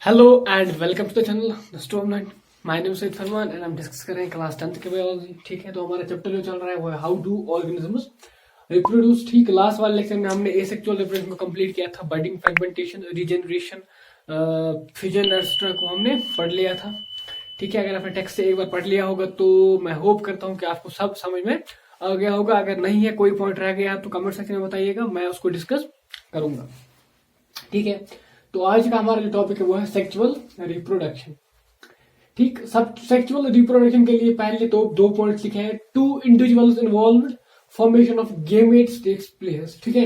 Hello and welcome to the channel the storeman. My name Saeed Farman and हम discuss कर रहे हैं क्लास 10th के बायोलॉजी। ठीक है, तो हमारा चैप्टर जो चल रहा है वो है हाउ डू ऑर्गेनिजम्स रिप्रोड्यूस। ठीक, लास्ट वाले लेक्चर में हमने एसेक्सुअल रिप्रोडक्शन को कंप्लीट किया था। Budding, fragmentation, regeneration, fusion etcetera को हमने पढ़ लिया था। ठीक है, अगर आपने टेक्स्ट से एक बार पढ़ लिया होगा तो मैं होप करता हूँ कि आपको सब समझ में आ गया होगा। अगर नहीं है, कोई पॉइंट रह गया तो कमेंट सेक्शन में बताइएगा, मैं उसको डिस्कस करूंगा। ठीक है, तो आज का हमारा जो टॉपिक है वो है सेक्सुअल रिप्रोडक्शन। ठीक, सब सेक्सुअल रिप्रोडक्शन के लिए पहले तो दो पॉइंट्स लिखे हैं। Two individuals involved, formation of gametes takes place. ठीक है,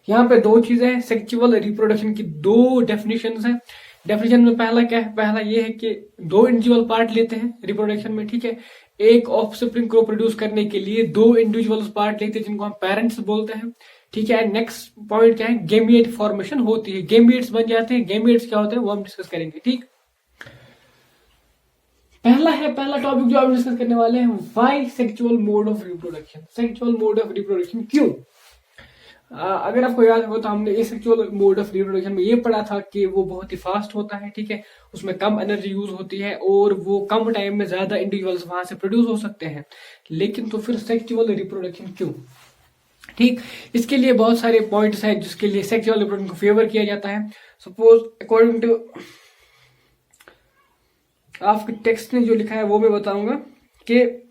यहाँ पे दो चीजें हैं। सेक्सुअल रिप्रोडक्शन की दो डेफिनेशंस हैं। डेफिनेशन में पहला क्या है? पहला ये है कि दो इंडिविजुअल पार्ट लेते हैं रिप्रोडक्शन में। ठीक है, एक ऑफस्प्रिंग को प्रोड्यूस करने के लिए दो इंडिविजुअल पार्ट लेते हैं जिनको हम पेरेंट्स बोलते हैं। ठीक है, नेक्स्ट पॉइंट क्या है? गेमिएट फॉर्मेशन होती है, गेमिएट्स बन जाते हैं। गेमिएट्स क्या होते हैं वो हम डिस्कस करेंगे। ठीक, पहला टॉपिक जो हम डिस्कस करने वाले हैं, why sexual mode of reproduction. Sexual mode of reproduction क्यों? अगर आपको याद हो तो हमने सेक्सुअल मोड ऑफ रिप्रोडक्शन में ये पढ़ा था कि वो बहुत ही फास्ट होता है। ठीक है, उसमें कम एनर्जी यूज होती है और वो कम टाइम में ज्यादा इंडिविजुअल्स वहां से प्रोड्यूस हो सकते हैं। लेकिन तो फिर सेक्सुअल रिप्रोडक्शन क्यों? ठीक, इसके लिए बहुत सारे पॉइंट्स हैं जिसके लिए सेक्सुअल रिप्रोडक्शन को फेवर किया जाता है। सपोज अकॉर्डिंग टू आपके टेक्स्ट ने जो लिखा है वो मैं बताऊंगा कि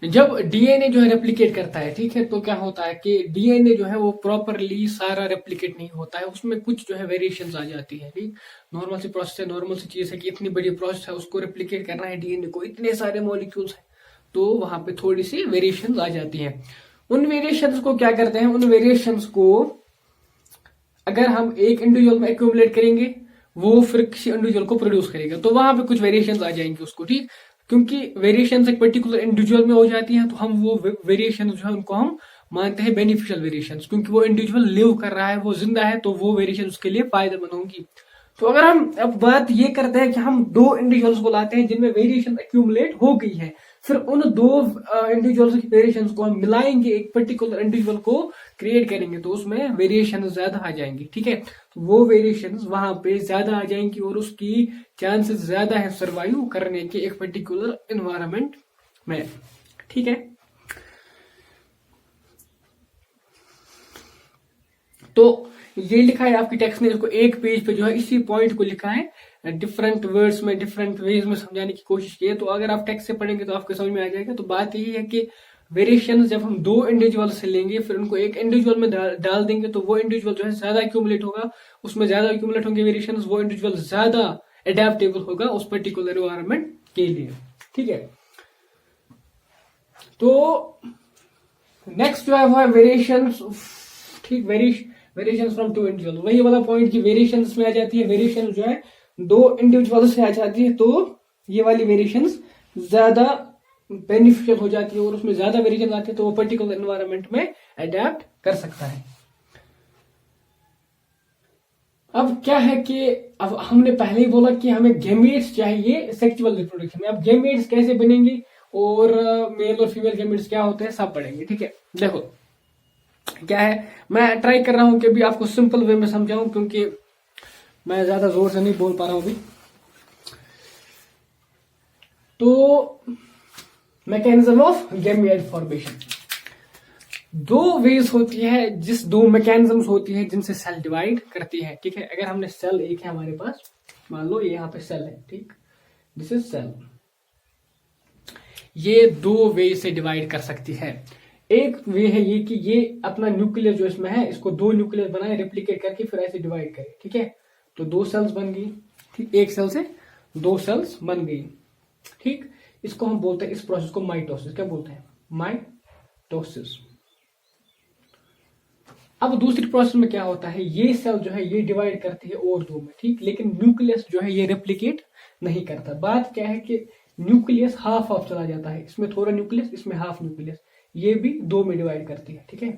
जब डीएनए जो है रेप्लिकेट करता है, ठीक है, तो क्या होता है कि डीएनए जो है वो प्रॉपरली सारा रेप्लिकेट नहीं होता है, उसमें कुछ जो है वेरिएशंस आ जाती है। ठीक, नॉर्मल सी प्रोसेस है, नॉर्मल सी चीज है कि इतनी बड़ी प्रोसेस है, उसको रेप्लिकेट करना है डीएनए को, इतने सारे मॉलिक्यूल्स है, तो वहां पे थोड़ी सी वेरिएशंस आ जाती हैं। उन वेरिएशंस को क्या करते हैं? उन वेरिएशंस को अगर हम एक इंडिविजुअल में एक्यूमुलेट करेंगे, वो फिर किसी इंडिविजुअल को प्रोड्यूस करेगा, तो वहां पे कुछ वेरिएशंस आ जाएंगे उसको। ठीक, क्योंकि वेरिएशंस एक पर्टिकुलर इंडिविजुअल में हो जाती हैं, तो हम वो वेरिएशन जो है उनको हम मानते हैं बेनिफिशियल वेरिएशंस, क्योंकि वो इंडिविजुअल लिव कर रहा है, वो जिंदा है, तो वो वेरिएशन उसके लिए फायदेमंद होंगी। तो अगर हम अब बात ये करते हैं कि हम दो इंडिविजुअल्स को लाते हैं जिनमें वेरिएशन एक्यूमुलेट हो गई है, फिर उन दो इंडिविजुअल्स की वेरिएशंस को हम मिलाएंगे, एक पर्टिकुलर इंडिविजुअल को क्रिएट करेंगे, तो उसमें वेरिएशन ज्यादा आ जाएंगी। ठीक है, तो वो वेरिएशन वहां पे ज्यादा आ जाएंगी और उसकी चांसेस ज्यादा है सर्वाइव करने के एक पर्टिकुलर एनवायरमेंट में। ठीक है, तो ये लिखा है आपकी टेक्स्ट ने, इसको एक पेज पे जो है इसी पॉइंट को लिखा है, डिफरेंट वर्ड्स में डिफरेंट वेज में समझाने की कोशिश की है। तो अगर आप टेक्स्ट से पढ़ेंगे तो आपको समझ में आ जाएगा। तो बात यही है कि वेरिएशन जब हम दो इंडिविजुअल से लेंगे, फिर उनको एक इंडिविजुअल में डाल देंगे, तो वो इंडिविजुअल जो है ज्यादा एक्यूमुलेट होगा, उसमें ज्यादा एक्यूमुलेट होंगे वेरिएशन, वो इंडिविजुअल ज्यादा एडेप्टेबल होगा उस पर्टिकुलर एनवायरमेंट के लिए। ठीक है, तो नेक्स्ट जो है वो है वेरिएशन। ठीक, वेरिएशन फ्रॉम टू इंडिविजुअल, वही वाला पॉइंट की वेरिएशन में आ जाती है। वेरिएशन जो है दो इंडिविजुअल से आ जाती है, तो ये वाली वेरिएशन ज्यादा बेनिफिशियल हो जाती है और उसमें ज्यादा वेरिएशन आते हैं, तो वो पर्टिकुलर एनवायरमेंट में अडेप्ट कर सकता है। अब क्या है कि अब हमने पहले ही बोला कि हमें गेमेट्स चाहिए सेक्सुअल रिप्रोडक्शन में। अब गेमेट्स कैसे बनेंगे और मेल और फीमेल गेमेट्स क्या होते हैं सब पढ़ेंगे। ठीक है, देखो क्या है, मैं ट्राई कर रहा हूं कि भी आपको सिंपल वे में समझाऊं, क्योंकि मैं ज्यादा जोर से नहीं बोल पा रहा हूं अभी। तो मैकेनिज्म ऑफ गेमेट फॉर्मेशन, दो वेज होती है, दो मैकेनिज्म्स होती है जिनसे सेल डिवाइड करती है। ठीक है, अगर हमने सेल एक है हमारे पास, मान लो ये यहाँ पे सेल है, ठीक, दिस इज सेल, ये दो वे से डिवाइड कर सकती है। एक वे है ये कि ये अपना न्यूक्लियस जो इसमें है, इसको दो न्यूक्लियस बनाए, रेप्लिकेट करके फिर ऐसे डिवाइड करे। ठीक है, तो दो सेल्स बन गई। ठीक, एक सेल से दो सेल्स बन गई। ठीक, इसको हम बोलते हैं, इस प्रोसेस को माइटोसिस। क्या बोलते हैं? माइटोसिस। अब दूसरी प्रोसेस में क्या होता है, ये सेल जो है ये डिवाइड करती है और दो में। ठीक, लेकिन न्यूक्लियस जो है ये रेप्लिकेट नहीं करता। बात क्या है कि न्यूक्लियस हाफ ऑफ चला जाता है, इसमें थोड़ा न्यूक्लियस, इसमें हाफ न्यूक्लियस, ये भी दो में डिवाइड करती है। ठीक है,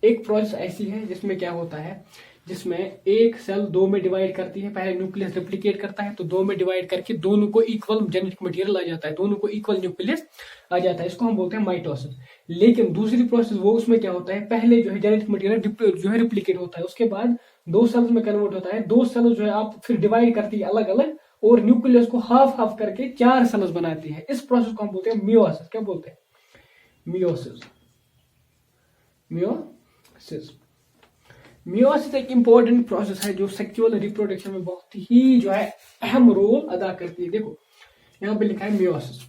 एक प्रोसेस ऐसी है जिसमें क्या होता है, जिसमें एक सेल दो में डिवाइड करती है, पहले न्यूक्लियस रेप्लिकेट करता है तो दो में डिवाइड करके दोनों को इक्वल जेनेटिक मटेरियल आ जाता है, दोनों को इक्वल न्यूक्लियस आ जाता है, इसको हम बोलते हैं माइटोसिस। लेकिन दूसरी प्रोसेस वो, उसमें क्या होता है, पहले जो है जेनेटिक मटेरियल जो है रिप्लिकेट होता है, उसके बाद दो सेल्स में कन्वर्ट होता है, दो सेल्स जो है आप फिर डिवाइड करती है अलग अलग और न्यूक्लियस को हाफ हाफ करके चार सेल्स बनाती है। इस प्रोसेस को हम बोलते हैं मियोसिस। क्या बोलते हैं? मियोसिस। मियोसिस मियोसिस एक इंपॉर्टेंट प्रोसेस है जो सेक्सुअल रिप्रोडक्शन में बहुत ही जो है अहम रोल अदा करती है। देखो यहाँ पे लिखा है मियोसिस।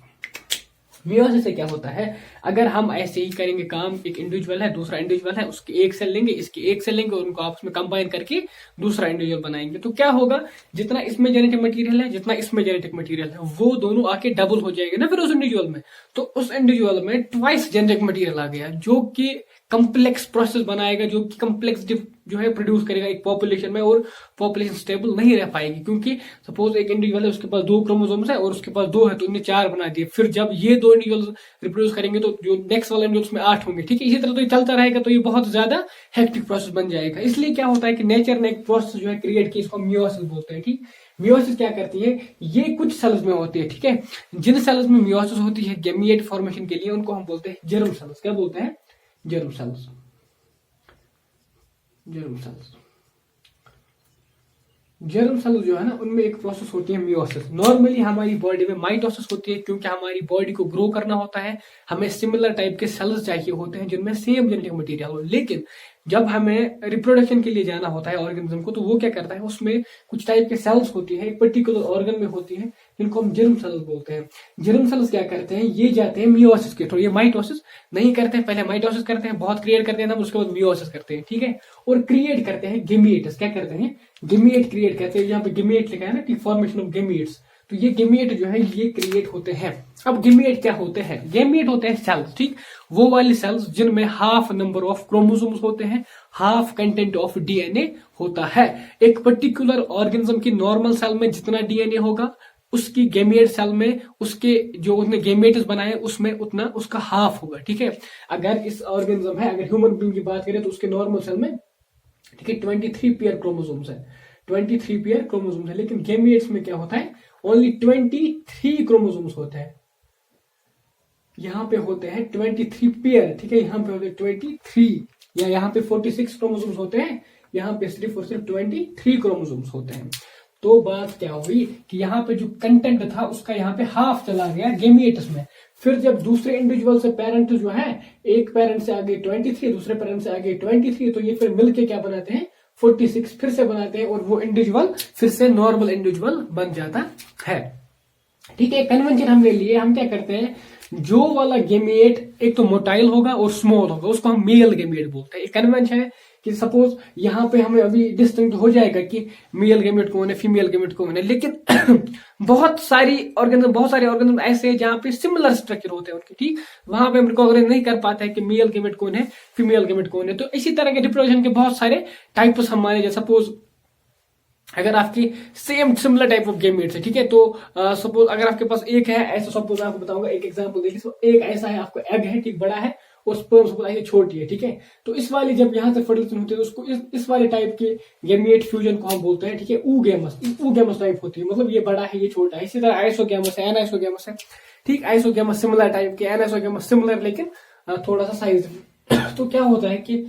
मियोसिस से क्या होता है, अगर हम ऐसे ही करेंगे काम, एक इंडिविजुअल है दूसरा इंडिविजुअल है, उसके एक सेल लेंगे इसके एक सेल लेंगे और उनको आपस में कंबाइन करके दूसरा इंडिविजुअल बनाएंगे, तो क्या होगा, जितना इसमें जेनेटिक मटेरियल है जितना इसमें जेनेटिक मटेरियल है वो दोनों आके डबल हो जाएंगे ना फिर उस इंडिविजुअल में। तो उस इंडिविजुअल में ट्वाइस जेनेटिक मटेरियल आ गया जो कि कम्प्लेक्स प्रोसेस बनाएगा, जो कि कम्प्लेक्स जो है प्रोड्यूस करेगा एक पॉपुलेशन में, और पॉपुलेशन स्टेबल नहीं रह पाएगी क्योंकि सपोज एक इंडिविजुअल है उसके पास दो क्रोमोसोम्स है और उसके पास दो है तो इन्हें चार बना दिए, फिर जब ये दो इंडिविजुअल रिप्रोड्यूस करेंगे तो जो नेक्स्ट वाला इंडिविजुअल उसमें आठ होंगे। ठीक है, इसी तरह तो ये चलता रहेगा तो ये बहुत ज्यादा हेक्टिक प्रोसेस बन जाएगा। इसलिए क्या होता है कि नेचर ने एक प्रोसेस जो है क्रिएट की, इसको मियोसिस बोलते हैं। ठीक, मियोसिस क्या करती है, ये कुछ सेल्स में होती है। ठीक है, जिन सेल्स में मियोसिस होती है गैमीट फॉर्मेशन के लिए उनको हम बोलते हैं जर्म सेल्स। क्या बोलते हैं? Germ cells. Germ cells germ cells जो है ना उनमें एक प्रोसेस होती है मियोसिस। नॉर्मली हमारी बॉडी में माइटोसिस होती है क्योंकि हमारी बॉडी को ग्रो करना होता है, हमें सिमिलर टाइप के सेल्स चाहिए होते हैं जिनमें सेम जेनेटिक मटेरियल हो। लेकिन जब हमें रिप्रोडक्शन के लिए जाना होता है ऑर्गेनिज्म को, तो वो क्या करता है, उसमें कुछ टाइप के सेल्स होती है एक पर्टिकुलर ऑर्गन में होती है जिनको हम जर्म सेल्स बोलते हैं। जर्म सेल्स क्या करते हैं, ये जाते हैं मियोसिस के थ्रू, ये माइटोसिस नहीं करते हैं, पहले माइटोसिस करते हैं, बहुत क्रिएट करते हैं, उसके बाद मियोसिस करते हैं। ठीक है, और क्रिएट करते हैं गेमीट्स। क्या करते हैं? गेमीट क्रिएट करते हैं। यहाँ पे गेमीट लिखा है ना, फॉर्मेशन ऑफ गेमीट्स, तो ये गेमीट जो है ये क्रिएट होते हैं। अब गेमीट क्या होते हैं? गेमीट होते हैं सेल्स, ठीक, वो वाली सेल्स जिनमें हाफ नंबर ऑफ क्रोमोसोम्स होते हैं, हाफ कंटेंट ऑफ डीएनए होता है। एक पर्टिकुलर ऑर्गेनिज्म की नॉर्मल सेल में जितना डीएनए होगा उसकी गेमेट सेल में उसके जो उसने गेमेट्स बनाए उसमें उतना उसका हाफ होगा। ठीक है, अगर इस ऑर्गेनिज्म है, अगर ह्यूमन बीइंग की बात करें तो उसके नॉर्मल सेल में ठीक है 23 पेयर क्रोमोसोम्स है, 23 पेयर क्रोमोसोम्स है, लेकिन गेमेट्स में क्या होता है, ओनली 23 क्रोमोसोम्स होते हैं। यहाँ पे होते हैं 23 पेयर। ठीक है, यहाँ पे होते हैं 23, या यहाँ पे 46 क्रोमोसोम्स होते हैं, यहाँ पे सिर्फ और सिर्फ 23 क्रोमोसोम्स होते हैं। तो बात क्या हुई कि यहाँ पे जो कंटेंट था उसका यहाँ पे हाफ चला गया गेमेट्स में। फिर जब दूसरे इंडिविजुअल से पेरेंट जो है, एक पेरेंट से आगे 23, दूसरे पेरेंट से आगे 23, तो ये फिर मिलके क्या बनाते हैं, 46 फिर से बनाते हैं और वो इंडिविजुअल फिर से नॉर्मल इंडिविजुअल बन जाता है। ठीक है, कन्वेंशन हमने लिए, हम क्या करते हैं, जो वाला गेमेट एक तो मोटाइल होगा और स्मॉल होगा उसको हम मेल गेमेट बोलते हैं। एक कन्वेंशन है कि सपोज यहाँ पे हमें अभी डिस्टिंक्ट हो जाएगा कि मेल गेमेट कौन है फीमेल गेमेट कौन है, लेकिन बहुत सारे ऑर्गेनिज्म ऐसे हैं जहाँ पे सिमिलर स्ट्रक्चर होते हैं उनके, ठीक, वहां पे हम रिकॉग्नाइज नहीं कर पाते हैं कि मेल गेमेट कौन है फीमेल गेमेट कौन है। तो इसी तरह के रिप्रोडक्शन के बहुत सारे टाइप्स हम माने, जैसे सपोज अगर आपकी same similar type of gametes है, ठीक है, तो सपोज अगर आपके पास एक है, ऐसा सपोज आपको बताऊंगा एक एग्जांपल देखिए, एक ऐसा है आपको एग है, ठीक, बड़ा है और स्पर्म सपोज ऐसे छोटी है। ठीक है, तो इस वाली जब यहाँ से फर्टिलाइजेशन होती है उसको इस वाले टाइप के गेमेट फ्यूजन को हम बोलते हैं। ठीक है, ऊगेमस टाइप होती है, मतलब ये बड़ा है ये छोटा है। इसी तरह आइसोगेमस है, एनाइसोगेमस है, ठीक, आइसोगेमस सिमिलर टाइप के, एनाइसोगेमस सिमिलर लेकिन थोड़ा सा साइज। तो क्या होता है कि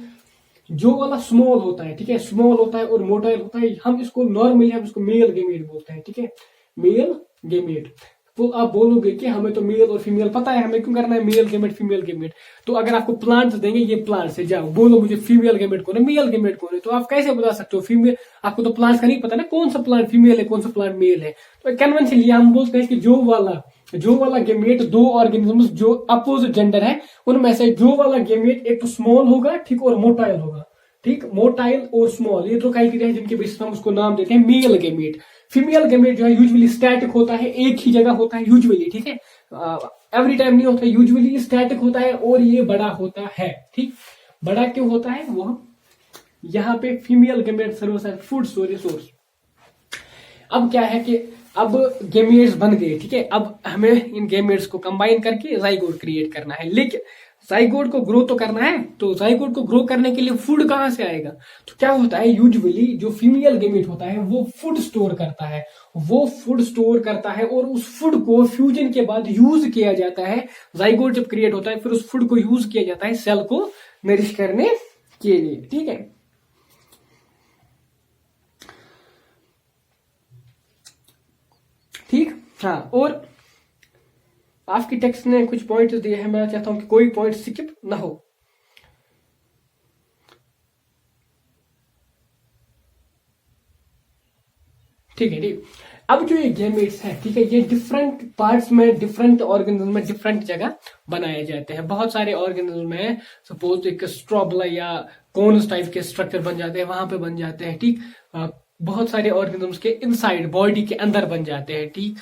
जो वाला स्मॉल होता है, ठीक है, स्मॉल होता है और मोटाइल होता है, हम इसको मेल गेमेट बोलते हैं। ठीक है, मेल गेमेट। तो आप बोलोगे कि हमें तो मेल और फीमेल पता है, हमें क्यों करना है मेल गेमेट फीमेल गेमेट। तो अगर आपको प्लांट्स देंगे, ये प्लांट्स है, जाओ बोलो मुझे फीमेल गेमेट कौन है मेल गेमेट कौन है, तो आप कैसे बता सकते हो फीमेल, आपको तो प्लांट्स का नहीं पता ना कौन सा प्लांट फीमेल है कौन सा प्लांट मेल है। तो कन्वेंशन लिया, हम बोलते हैं कि जो वाला गेमेट दो ऑर्गेनिजम्स जो अपोजिट जेंडर है उनमें से जो वाला गेमेट एक तो स्मॉल होगा, ठीक, और मोटाइल होगा। ठीक, मोटाइल और स्मॉल, ये दो क्राइटेरिया है जिनके बेसिस पर हम उसको नाम देते हैं मेल गेमेट। फीमेल गेमेट जो है यूजुअली स्टैटिक होता है, एक ही जगह होता है यूजुअली, ठीक है, एवरी टाइम नहीं होता, यूजुअली स्टैटिक होता है और ये बड़ा होता है। ठीक, बड़ा क्यों होता है, वो यहाँ पे female gamete serves as food source. अब क्या है कि अब गेमेट्स बन गए, ठीक है, अब हमें इन गेमेट्स को कंबाइन करके जाइगोट क्रिएट करना है। लेकिन जाइगोट को ग्रो तो करना है, तो जाइगोट को ग्रो करने के लिए फूड कहां से आएगा? तो क्या होता है, यूजुअली जो फीमेल गेमेट होता है वो फूड स्टोर करता है, वो फूड स्टोर करता है और उस फूड को फ्यूजन के बाद यूज किया जाता है। जाइगोट जब क्रिएट होता है फिर उस फूड को यूज किया जाता है सेल को नरिश करने के लिए, ठीक है। ठीक, हाँ। और आपकी टेक्स्ट ने कुछ पॉइंट्स दिए हैं, मैं चाहता हूं कि कोई पॉइंट स्किप ना हो। ठीक है, ठीक। अब जो ये गेमेट्स है, ठीक है, ये डिफरेंट पार्ट्स में, डिफरेंट ऑर्गेनिज्म में डिफरेंट जगह बनाए जाते हैं। बहुत सारे ऑर्गेनिज्म में सपोज एक स्ट्रॉबला या कोन्स टाइप के स्ट्रक्चर बन जाते हैं, वहां पे बन जाते हैं, ठीक। बहुत सारे ऑर्गेनिजम्स के इनसाइड बॉडी के अंदर बन जाते हैं, ठीक।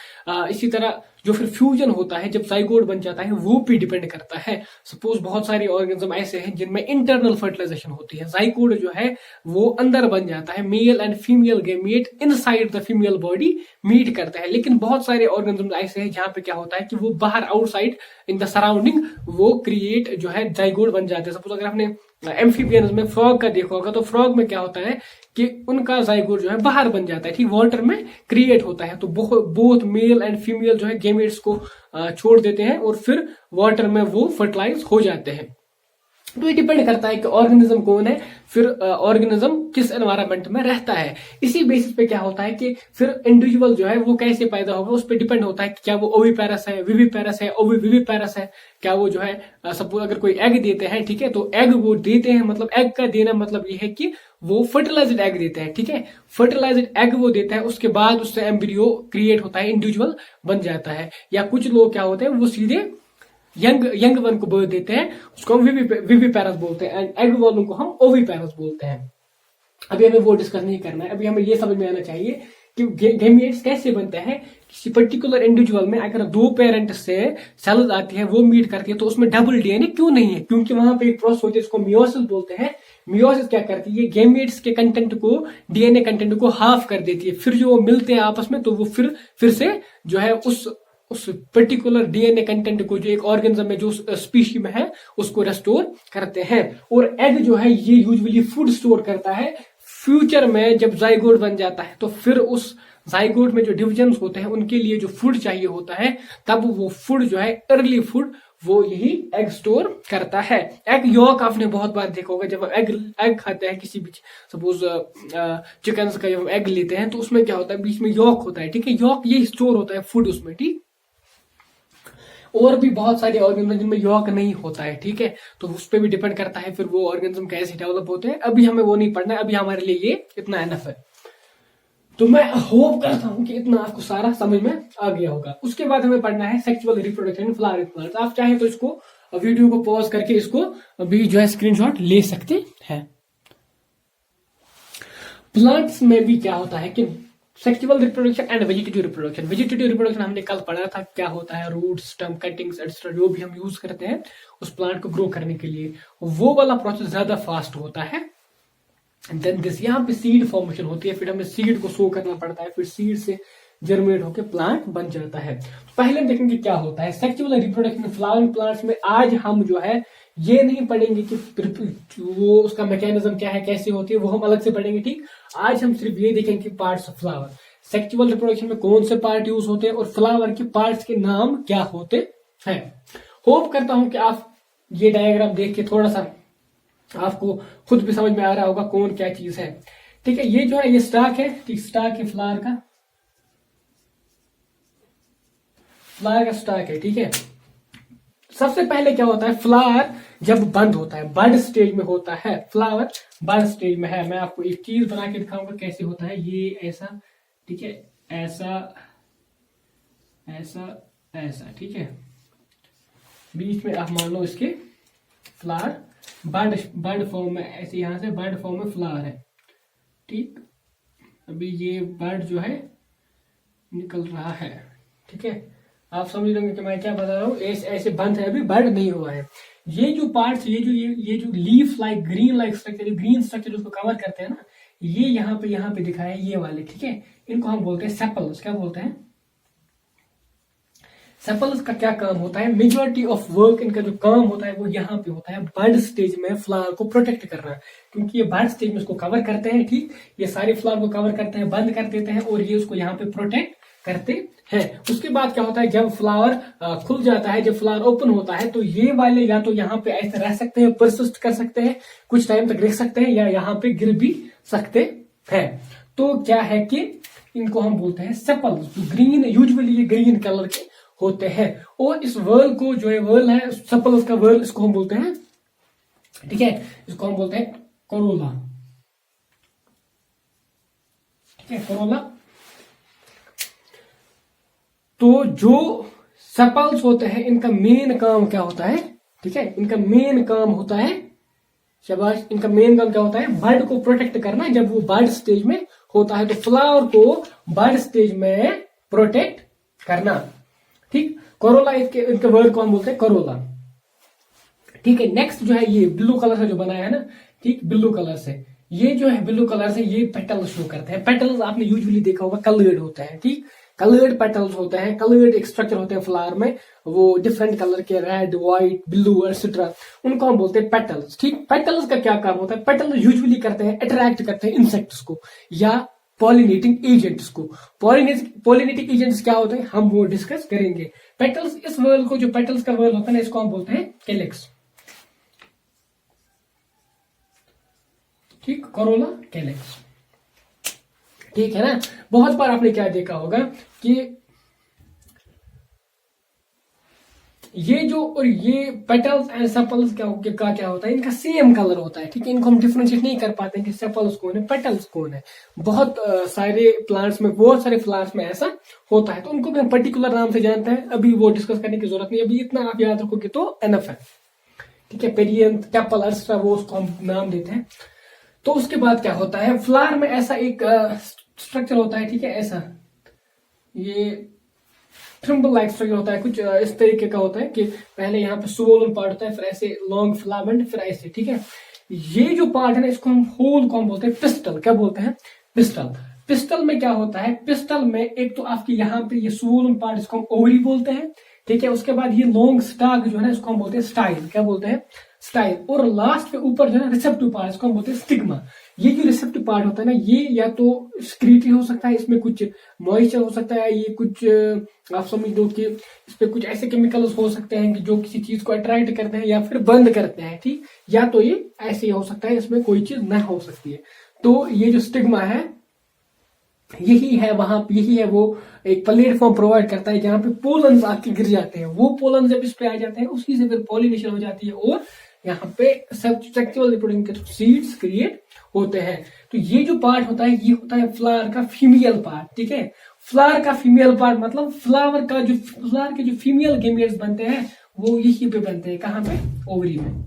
इसी तरह जो फिर फ्यूजन होता है जब जाइगोट बन जाता है वो भी डिपेंड करता है। सपोज बहुत सारे ऑर्गेनिज्म ऐसे हैं जिनमें इंटरनल फर्टिलाइजेशन होती है, जाइगोट जो है वो अंदर बन जाता है, male and female gamete inside the female body meet करता है। लेकिन बहुत सारे ऑर्गेनिज्म ऐसे हैं जहां पे क्या होता है कि वो बाहर आउटसाइड इन द सराउंडिंग वो क्रिएट जो है जाइगोट बन जाते हैं। सपोज अगर आपने एम्फीबियंस में फ्रॉग का देखा होगा तो फ्रॉग में क्या होता है कि उनका जाइगोट जो है बाहर बन जाता है, ठीक, वाटर में क्रिएट होता है। तो बोथ मेल एंड फीमेल जो है गेमेट्स को छोड़ देते हैं और फिर वाटर में वो फर्टिलाइज हो जाते हैं। तो ये डिपेंड करता है कि ऑर्गेनिज्म कौन है, फिर ऑर्गेनिज्म किस एनवायरनमेंट में रहता है। इसी बेसिस पे क्या होता है कि फिर इंडिविजुअल जो है वो कैसे पैदा होगा उस पर डिपेंड होता है कि क्या वो ओविपेरस है, विविपेरस है, ओविविपेरस है। क्या वो जो है सपोज अगर कोई एग देते हैं, ठीक है, तो एग वो देते हैं, मतलब एग का देना मतलब ये है कि वो फर्टिलाइज्ड एग देते हैं, ठीक है। फर्टिलाइज्ड एग वो देता है, उसके बाद उससे एम्ब्रियो क्रिएट होता है, इंडिविजुअल बन जाता है। या कुछ लोग क्या होते हैं वो सीधे यंग वन को बर्थ देते हैं, उसको हम विविपेरस बोलते हैं, एंड एग वालों को हम ओविपेरस बोलते हैं। अभी हमें वो डिस्कस नहीं करना है, अभी हमें ये समझ में आना चाहिए कि गेमेट्स कैसे बनते हैं। किसी पर्टिकुलर इंडिविजुअल में अगर दो पेरेंट से सेल्स आती है वो मीट करती है तो उसमें डबल डीएनए क्यों नहीं है? क्योंकि वहां पे एक प्रोसेस होती है, इसको मियोसिस बोलते हैं। मियोसिस क्या करती है, गेमेट्स के कंटेंट को, डीएनए कंटेंट को हाफ कर देती है। फिर जो वो मिलते हैं आपस में तो वो फिर से जो है उस पर्टिकुलर डीएनए कंटेंट को जो एक ऑर्गेनिज्म में जो स्पीशी में है उसको रेस्टोर करते हैं। और एग जो है ये यूजुअली फूड स्टोर करता है। फ्यूचर में जब जाइगोट बन जाता है तो फिर उस जाइगोट में जो डिविजन होते हैं उनके लिए जो फूड चाहिए होता है, तब वो फूड जो है अर्ली फूड वो यही एग स्टोर करता है। एग यॉक आपने बहुत बार देखा होगा, जब एग खाते हैं किसी भी, सपोज चिकन का जब एग लेते हैं तो उसमें क्या होता है, बीच में यॉक होता है, ठीक है। यॉक ये स्टोर होता है फूड उसमें, ठीक। और भी बहुत सारे ऑर्गेनिज्म जिनमें यॉक नहीं होता है, ठीक है। तो उस पर भी डिपेंड करता है फिर वो ऑर्गेनिज्म कैसे डेवलप होते हैं। अभी हमें वो नहीं पढ़ना है, अभी हमारे लिए ये इतना एनफ है। तो मैं होप करता हूं कि इतना आपको सारा समझ में आ गया होगा। उसके बाद हमें पढ़ना है सेक्सुअल रिप्रोडक्शन फ्लावर प्लांट्स। आप चाहें तो इसको वीडियो को पॉज करके इसको अभी जो है स्क्रीनशॉट ले सकते हैं। प्लांट्स में भी क्या होता है कि sexual reproduction and vegetative reproduction. Vegetative reproduction हमने कल पढ़ा था क्या होता है, रूट, स्टम, कटिंग्स एटसेट्रा जो भी हम यूज करते हैं उस प्लांट को ग्रो करने के लिए, वो वाला प्रोसेस ज्यादा फास्ट होता है। देन दिस, यहाँ पे सीड फॉर्मेशन होती है, फिर हमें सीड को सो करना पड़ता है, फिर सीड से जर्मिनेट होकर प्लांट बन जाता है। तो पहले हम देखेंगे क्या होता है सेक्सुअल रिप्रोडक्शन फ्लावरिंग प्लांट्स में। आज हम जो है ये नहीं पढ़ेंगे कि वो उसका मैकेनिज्म क्या है, कैसे होती है, वो हम अलग से पढ़ेंगे, ठीक। आज हम सिर्फ ये देखेंगे parts of flower, sexual reproduction में कौन से पार्ट यूज होते हैं और फ्लावर के पार्ट्स के नाम क्या होते हैं। होप करता हूं कि आप ये डायग्राम देख के थोड़ा सा आपको खुद भी समझ में आ रहा होगा कौन क्या चीज है, ठीक है। ये जो है ये स्टाक है, ठीक, स्टाक है फ्लावर का, फ्लावर का स्टाक है, ठीक है। सबसे पहले क्या होता है, फ्लावर जब बंद होता है, बर्ड स्टेज में होता है, फ्लावर बर्ड स्टेज में है। मैं आपको एक चीज बना के दिखाऊंगा कैसे होता है। ये ऐसा, ठीक है, ऐसा ऐसा ऐसा, ठीक है। बीच में आप मान लो इसके फ्लावर बर्ड फॉर्म में, ऐसे यहां से बर्ड फॉर्म में फ्लावर है, ठीक। अभी ये बर्ड जो है निकल रहा है, ठीक है। आप समझ लेंगे कि मैं क्या बता रहा हूँ, ऐसे बंद है, अभी बर्ड नहीं हुआ है। ये जो पार्ट्स, ये जो leaf like green like structure, green structure उसको कवर करते हैं ना, ये यहाँ पे दिखाया है ये वाले, ठीक है। इनको हम बोलते हैं सेपल्स। क्या बोलते हैं? सेपल्स का क्या काम होता है, मेजोरिटी ऑफ वर्क इनका जो काम होता है वो यहाँ पे होता है बर्ड स्टेज में फ्लावर को प्रोटेक्ट करना, क्योंकि ये बर्ड स्टेज में इसको कवर करते हैं, ठीक, ये सारे फ्लावर को कवर करते हैं, बंद कर देते हैं और ये उसको यहाँ पे प्रोटेक्ट करते हैं। उसके बाद क्या होता है, जब फ्लावर खुल जाता है, जब फ्लावर ओपन होता है, तो ये वाले या तो यहाँ पे ऐसे रह सकते हैं, परसिस्ट कर सकते हैं, कुछ टाइम तक रह सकते हैं, या यहाँ पे गिर भी सकते हैं। तो क्या है कि इनको हम बोलते हैं सेपल्स, जो ग्रीन, यूजुअली ये ग्रीन कलर के होते हैं। और इस वर्ल को जो है, वर्ल है सेपल्स का वर्ल, इसको हम बोलते हैं, ठीक है, इसको हम बोलते हैं कोरोला, ठीक है, कोरोला। तो जो सेपल्स होते हैं इनका मेन काम क्या होता है, ठीक है, इनका मेन काम होता है, शाबाश, इनका मेन काम क्या होता है, बर्ड को प्रोटेक्ट करना। जब वो बर्ड स्टेज में होता है तो फ्लावर को बर्ड स्टेज में प्रोटेक्ट करना, ठीक। कोरोला, इनके वर्ड को हम बोलते हैं कोरोला, ठीक है। नेक्स्ट जो है ये ब्लू कलर से जो बनाया है ना, ठीक, ब्लू कलर से, ये जो है ब्लू कलर से ये पेटल्स शो करते हैं। पेटल्स आपने यूजुअली देखा होगा कलर्ड होते हैं, ठीक, कलर्ड पेटल्स होते हैं, कलर्ड एक स्ट्रक्चर होते हैं फ्लावर में, वो डिफरेंट कलर के, रेड, व्हाइट, ब्लू एक्सेट्रा, उनको हम बोलते हैं पेटल्स, ठीक। पेटल्स का क्या काम होता है, पेटल्स यूजुअली करते हैं, अट्रैक्ट करते हैं इंसेक्ट्स को या पॉलिनेटिंग एजेंट्स को। पॉलिनेटिंग एजेंट्स क्या होते हैं हम वो डिस्कस करेंगे। पेटल्स, इस वर्ल को, जो पेटल्स का वर्ल होता है ना, इसको हम बोलते हैं कैलिक्स, ठीक, कोरोला कैलिक्स, ठीक है ना। बहुत बार आपने क्या देखा होगा कि ये जो और ये पेटल्स एंड सेपल्स क्या होता है, इनका सेम कलर होता है, ठीक है। इनको हम डिफरेंशिएट नहीं कर पाते हैं कि सेपल्स कौन है, पेटल्स कौन है। बहुत सारे प्लांट्स में, बहुत सारे फ्लावर्स में ऐसा होता है, तो उनको भी हम पर्टिकुलर नाम से जानते हैं, अभी वो डिस्कस करने की जरूरत नहीं, अभी इतना आप याद रखोगे तो एनफ है, ठीक है। पेरियंथ, कैपल, अर्स्ट्रा, वो उसको हम नाम देते हैं। तो उसके बाद क्या होता है, फ्लावर में ऐसा एक स्ट्रक्चर होता है, ठीक है, ऐसा ये ट्रिम्बल लाइक स्ट्रक्चर होता है, कुछ इस तरीके का होता है कि पहले यहाँ पे स्वोलन पार्ट होता है, फिर ऐसे लॉन्ग फिलामेंट, फिर ऐसे, ठीक है। ये जो पार्ट है ना, इसको हम होल को हम बोलते हैं पिस्टल, क्या बोलते हैं, पिस्टल। पिस्टल में क्या होता है, पिस्टल में एक तो आपकी यहाँ पे ये स्वोलन पार्ट, इसको हम ओवरी बोलते हैं, ठीक है। उसके बाद ये लॉन्ग स्टाक जो है ना, इसको हम बोलते हैं स्टाइल, क्या बोलते हैं, स्टाइल। और लास्ट पे ऊपर जो है रिसेप्टिव पार्ट, इसको हम बोलते हैं स्टिग्मा। ये जो रिसेप्टिव पार्ट होता है ना, ये या तो स्क्रीटरी हो सकता है, इसमें कुछ मॉइस्चर हो सकता है, ये कुछ आप समझ लो कि इस पे कुछ ऐसे केमिकल्स हो सकते हैं कि जो किसी चीज को अट्रैक्ट करते हैं या फिर बंद करते हैं, ठीक। या तो ये ऐसे ही हो सकता है, इसमें कोई चीज न हो सकती है। तो ये जो स्टिग्मा है, यही है वहां, यही है वो एक प्लेटफॉर्म प्रोवाइड करता है जहां पे पोलन्स आके गिर जाते हैं। वो पोलन जब इस पे आ जाते हैं, उसी से फिर पॉलिनेशन हो जाती है और यहाँ पे सेक्सुअल रिप्रोडक्शन के थ्रू सीड्स क्रिएट होते हैं। तो ये जो पार्ट होता है, ये होता है फ्लावर का फीमेल पार्ट, ठीक है। फ्लावर का फीमेल पार्ट मतलब फ्लावर के जो फीमेल गेमेट्स बनते हैं वो यही पे बनते हैं, कहाँ पे, ओवरी में।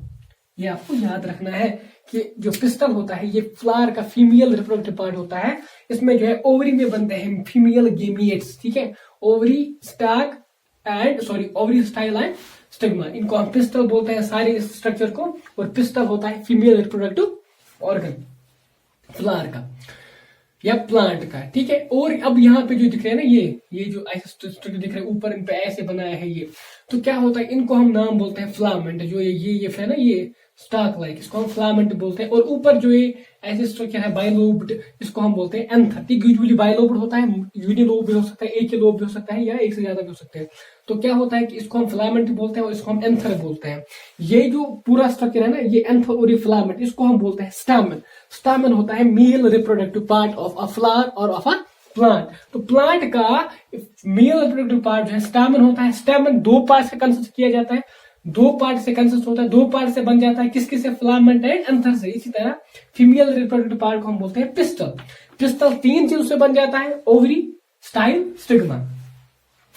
ये आपको याद रखना है कि जो पिस्टल होता है ये फ्लावर का फीमेल रिप्रोडक्टिव पार्ट होता है, इसमें जो है ओवरी में बनते हैं फीमेल गेमेट्स, ठीक है। Ovary stock and ovary style and stigma, इनको हम पिस्टल बोलते हैं सारे स्ट्रक्चर को। और पिस्टल होता है फीमेल रिप्रोडक्टिव ऑर्गन फ्लावर का या प्लांट का, ठीक है। और अब यहाँ पे जो दिख रहे हैं ना, ये जो ऐसे स्ट्रक्चर दिख रहे हैं ऊपर, इन पे ऐसे बनाया है ये, तो क्या होता है, इनको हम नाम बोलते हैं फिलामेंट। जो ये है ना, ये स्टाक लाइक, इसको हम फिलामेंट बोलते हैं। और ऊपर जो ये ऐसे स्ट्रक्चर है बाइलोब्ड, इसको हम बोलते हैं एंथर। यूजुअली बाइलोब्ड होता है, यूनिलोब भी हो सकता है, एक ही लोब भी हो सकता है, या एक से ज्यादा भी हो सकते हैं। तो क्या होता है कि इसको हम फिलामेंट बोलते हैं और इसको हम एंथर बोलते हैं। ये जो पूरा स्ट्रक्चर है ना, ये एंथर और ये फिलामेंट, इसको हम बोलते हैं स्टामेन। स्टामेन होता है male reproductive part of a flower और ऑफ अ प्लांट। तो प्लांट का मेल रिप्रोडक्टिव पार्ट जो है स्टामेन होता है। स्टामेन दो पार्ट से कंसिस्ट किया जाता है, दो पार्ट से कंसिस्ट होता है, दो पार्ट से बन जाता है, किसके से, फिलामेंट एंड एंथर से। इसी तरह फीमेल रिप्रोडक्टिव पार्ट को हम बोलते हैं पिस्टल। पिस्टल तीन चीजों से बन जाता है, ओवरी, स्टाइल, स्टिग्मा।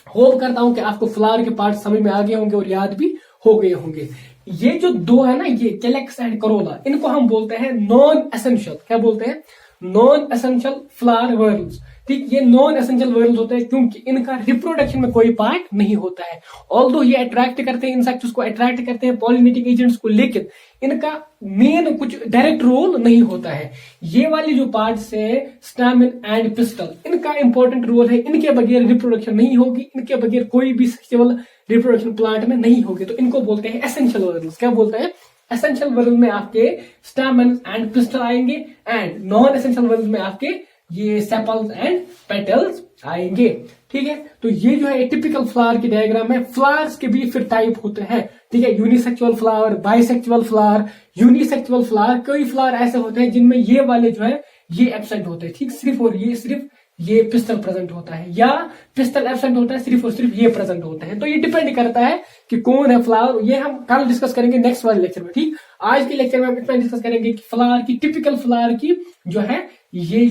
होप करता हूं कि आपको फ्लावर के पार्ट समझ में आ गए होंगे और याद भी हो गए होंगे। ये जो दो है ना, ये कैलिक्स एंड कोरोला, इनको हम बोलते हैं नॉन एसेंशियल, क्या बोलते हैं, नॉन एसेंशियल फ्लावर वर्ल्स। ठीक, ये नॉन एसेंशियल वर्ल्स होते हैं क्योंकि इनका रिप्रोडक्शन में कोई पार्ट नहीं होता है। ऑल्दो ये अट्रैक्ट करते हैं इंसेक्ट्स को, अट्रैक्ट करते हैं पॉलिनेटिंग एजेंट्स को, लेकिन इनका मेन कुछ डायरेक्ट रोल नहीं होता है। ये वाली जो पार्ट्स है स्टैमेन एंड पिस्टल, इनका इंपॉर्टेंट रोल है। इनके बगैर रिप्रोडक्शन नहीं होगी, इनके बगैर कोई भी सेक्सुअल रिप्रोडक्शन प्लांट में नहीं होगी। तो इनको बोलते हैं एसेंशियल वर्ल्स। क्या बोलते हैं? एसेंशियल वर्ल्स में आपके स्टैमेन एंड पिस्टल आएंगे, एंड नॉन एसेंशियल वर्ल्स में आपके ये सेपल्स एंड पेटल्स आएंगे। ठीक है, तो ये जो है टिपिकल फ्लावर की डायग्राम है। फ्लावर्स के भी फिर टाइप होते हैं। ठीक है, unisexual flower, bisexual flower. Unisexual flower, कई फ्लावर ऐसे होते हैं जिनमें ये वाले जो है ये एब्सेंट होते हैं। ठीक, सिर्फ और सिर्फ ये पिस्टल प्रेजेंट होता है, या पिस्टल एब्सेंट होता है, सिर्फ और सिर्फ ये प्रेजेंट होता है। तो ये डिपेंड करता है कि कौन है फ्लावर। ये हम कल डिस्कस करेंगे नेक्स्ट वाले लेक्चर में। ठीक, आज के लेक्चर में हम इतना डिस्कस करेंगे कि फ्लावर की, टिपिकल फ्लावर की जो है ये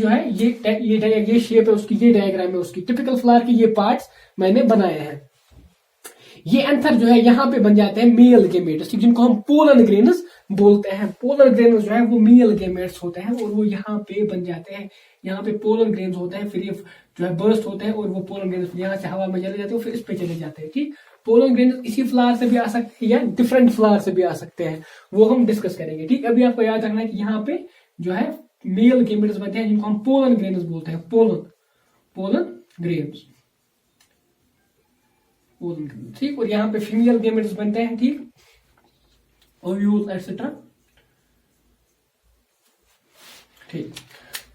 शेप है उसकी, ये डायग्राम है उसकी। टिपिकल फ्लावर की ये पार्ट्स मैंने बनाए हैं। ये एंथर जो है यहाँ पे बन जाते हैं मेल गेमेट्स, जिनको हम पोलन ग्रेन्स बोलते हैं। पोलन ग्रेन्स जो है वो मेल गेमेट्स होते हैं और वो यहाँ पे बन जाते हैं। यहाँ पे पोलन ग्रेन्स होते हैं, फिर ये जो है बर्स्ट होते हैं और वो पोलन ग्रेन्स यहाँ से हवा में चले जाते हैं, फिर इस पे चले जाते हैं। ठीक, पोलन ग्रेन्स इसी फ्लावर से भी आ सकते हैं या डिफरेंट फ्लावर से भी आ सकते हैं, वो हम डिस्कस करेंगे। ठीक, अभी आपको याद रखना है कि यहाँ पे जो है मेल गेमेट्स बनते हैं जिनको हम पोलन ग्रेन्स बोलते हैं। Pollen grains. ठीक, और यहाँ पे फीमेल गेमेट्स बनते हैं। ठीक, ओव्यूल्स एटसेट्रा। ठीक,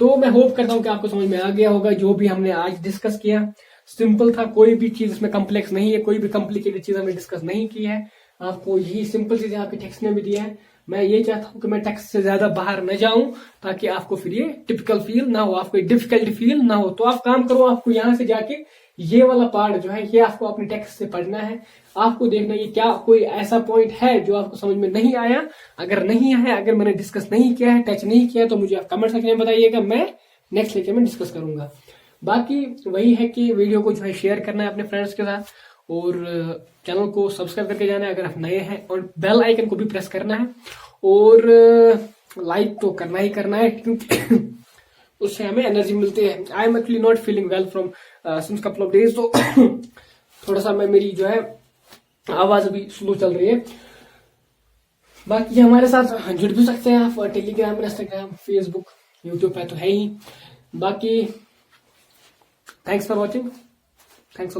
तो मैं होप करता हूं कि आपको समझ में आ गया होगा जो भी हमने आज डिस्कस किया। सिंपल था, कोई भी चीज इसमें कॉम्प्लेक्स नहीं है, कोई भी कॉम्प्लिकेटेड चीज हमने डिस्कस नहीं की है। आपको यही सिंपल चीजें आपके टेक्स्ट में भी दिया है। मैं ये चाहता हूं कि मैं टेक्स्ट से ज्यादा बाहर न जाऊं, ताकि आपको फिर ये टिपिकल फील ना हो, आपको डिफिकल्ट फील ना हो। तो आप काम करो, आपको यहां से जाके ये वाला पार्ट जो है ये आपको अपने टेक्स्ट से पढ़ना है। आपको देखना ये क्या कोई ऐसा पॉइंट है जो आपको समझ में नहीं आया। अगर नहीं आया, अगर मैंने डिस्कस नहीं किया है, टच नहीं किया, तो मुझे आप कमेंट सेक्शन में बताइएगा, मैं नेक्स्ट लेक्चर में डिस्कस करूंगा। बाकी वही है कि वीडियो को जो है शेयर करना है अपने फ्रेंड्स के साथ, और चैनल को सब्सक्राइब करके जाना है अगर आप नए हैं, और बेल आइकन को भी प्रेस करना है, और लाइक तो करना ही करना है क्योंकि उससे हमें एनर्जी मिलती है। I am actually not feeling well from since couple of days, तो थोड़ा सा मेरी जो है आवाज अभी स्लो चल रही है। बाकी हमारे साथ जुड़ भी सकते हैं आप टेलीग्राम, इंस्टाग्राम, फेसबुक, यूट्यूब पे तो है ही। बाकी थैंक्स फॉर वॉचिंग, थैंक्स